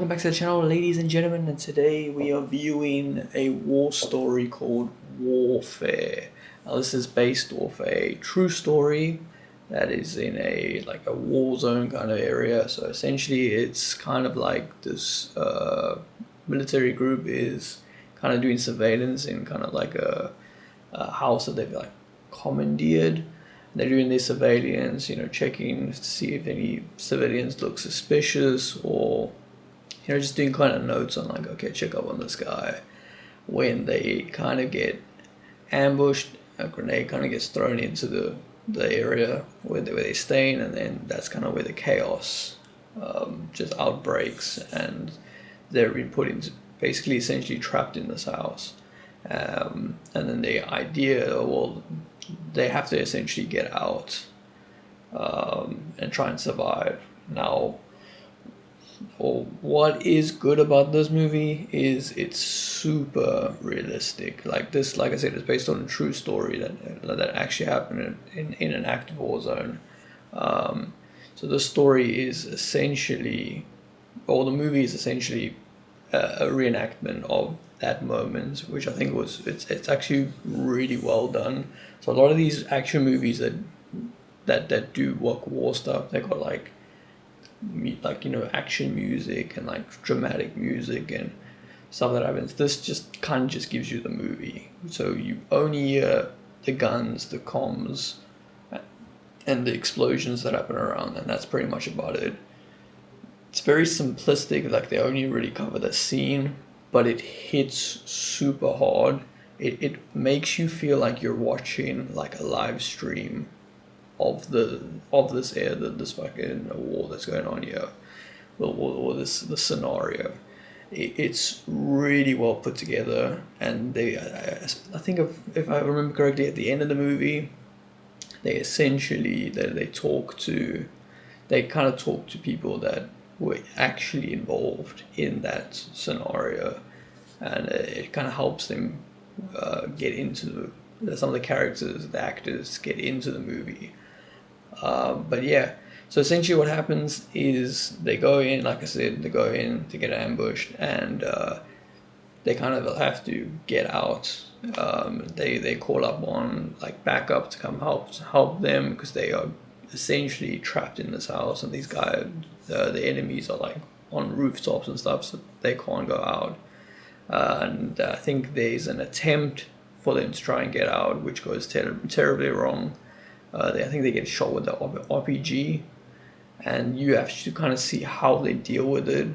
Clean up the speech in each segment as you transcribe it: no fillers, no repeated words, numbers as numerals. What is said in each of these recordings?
welcome back to the channel, ladies and gentlemen, and today we are viewing a war story called Warfare. Now this is based off a true story that is in a war zone kind of area. So essentially it's kind of like this military group is kind of doing surveillance in kind of like a house that they've like commandeered. They're doing their surveillance, checking to see if any civilians look suspicious, or just doing kind of notes on like, okay, check up on this guy. When they kind of get ambushed, a grenade kind of gets thrown into the area where they're staying, and then that's kind of where the chaos just outbreaks, and they're being put into basically essentially trapped in this house. And then the idea, well, they have to essentially get out and try and survive. Now, what is good about this movie is it's super realistic. Like this, like I said, it's based on a true story that actually happened in an active war zone. So the story is essentially, or the movie is essentially a reenactment of that moment, which I think it's actually really well done. So a lot of these action movies that do war stuff, they got like action music and like dramatic music and stuff that happens. This just kind of just gives you the movie, so you only hear the guns, the comms, and the explosions that happen around, and that's pretty much about it. It's very simplistic, like they only really cover the scene, but it hits super hard. It makes you feel like you're watching like a live stream of this fucking war that's going on here, or the scenario. It's really well put together, and I think if I remember correctly, at the end of the movie, they essentially they kind of talk to people that were actually involved in that scenario, and it kind of helps them get into some of the characters, the actors get into the movie. But yeah, so essentially what happens is they go in, like I said, they go in to get ambushed, and they kind of have to get out. They call up on like backup to come help them, because they are essentially trapped in this house, and these guys, the enemies are like on rooftops and stuff, so they can't go out. And I think there's an attempt for them to try and get out, which goes terribly wrong. I think they get shot with the RPG, and you have to kind of see how they deal with it.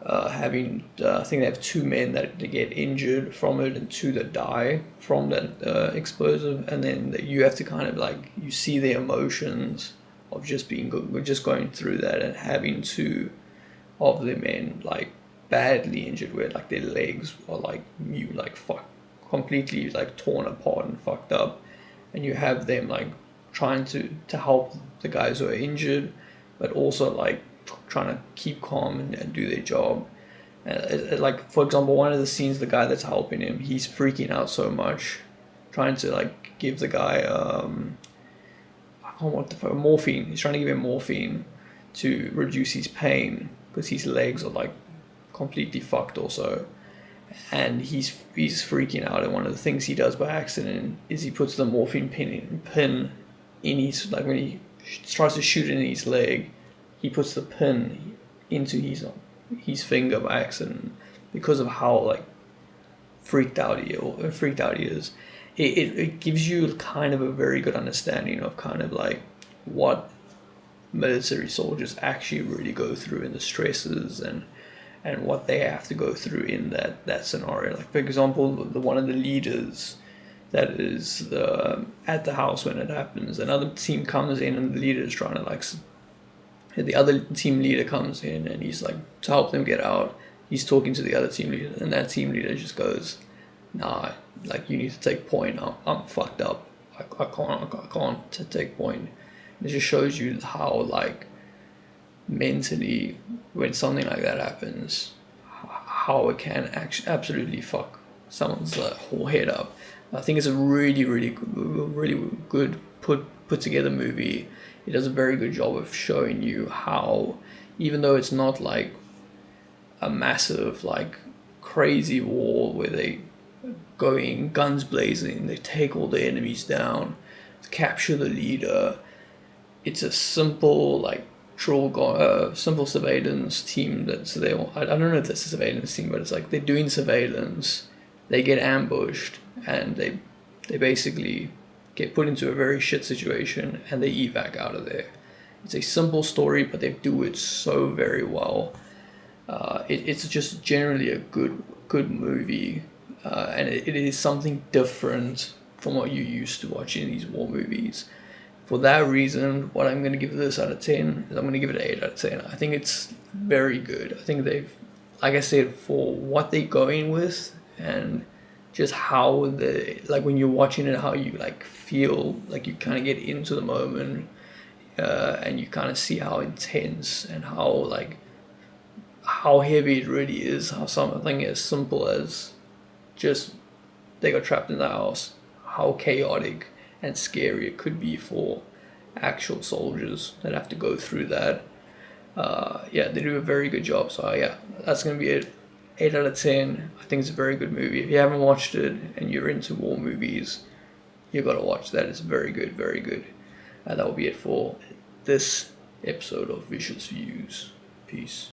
I think they have two men that they get injured from it, and two that die from that explosive, and then you have to kind of like, you see the emotions of just going through that, and having two of the men like badly injured, where like their legs are like completely like torn apart and fucked up, and you have them like trying to help the guys who are injured, but also like trying to keep calm and do their job. Like for example, one of the scenes, the guy that's helping him, he's freaking out so much, trying to like give the guy morphine. He's trying to give him morphine to reduce his pain, because his legs are like completely fucked also, and he's freaking out. And one of the things he does by accident is he puts the morphine pin in his, like when he tries to shoot in his leg, he puts the pin into his finger by accident, because of how like freaked out he is. It gives you kind of a very good understanding of kind of like what military soldiers actually really go through, and the stresses and what they have to go through in that scenario. Like for example, one of the leaders that is at the house when it happens, another team comes in, and the leader is trying to like, the other team leader comes in, and he's like, to help them get out, he's talking to the other team leader, and that team leader just goes, nah, like you need to take point, I'm fucked up, I can't take point. And it just shows you how like mentally, when something like that happens, how it can actually absolutely fuck someone's whole head up. I think it's a really good put together movie. It does a very good job of showing you how, even though it's not like a massive, like, crazy war where they go in guns blazing, they take all the enemies down, capture the leader. It's a simple, like, simple surveillance team that's there. I don't know if that's a surveillance team, but it's like they're doing surveillance, they get ambushed, and they basically get put into a very shit situation, and they evac out of there. It's a simple story, but they do it so very well. It's just generally a good movie, and it is something different from what you're used to watching these war movies. For that reason, what I'm going to give this out of 10 is I'm going to give it an 8 out of 10. I think it's very good. I think they've, like I said, for what they're going with, and just how like when you're watching it, how you like feel, like you kind of get into the moment, and you kind of see how intense and how heavy it really is, how something as simple as just they got trapped in the house, how chaotic and scary it could be for actual soldiers that have to go through that. Yeah, they do a very good job. So yeah, that's gonna be it. 8 out of 10. I think it's a very good movie. If you haven't watched it and you're into war movies, you gotta watch that. It's very good, very good. That will be it for this episode of Vicious Views. Peace.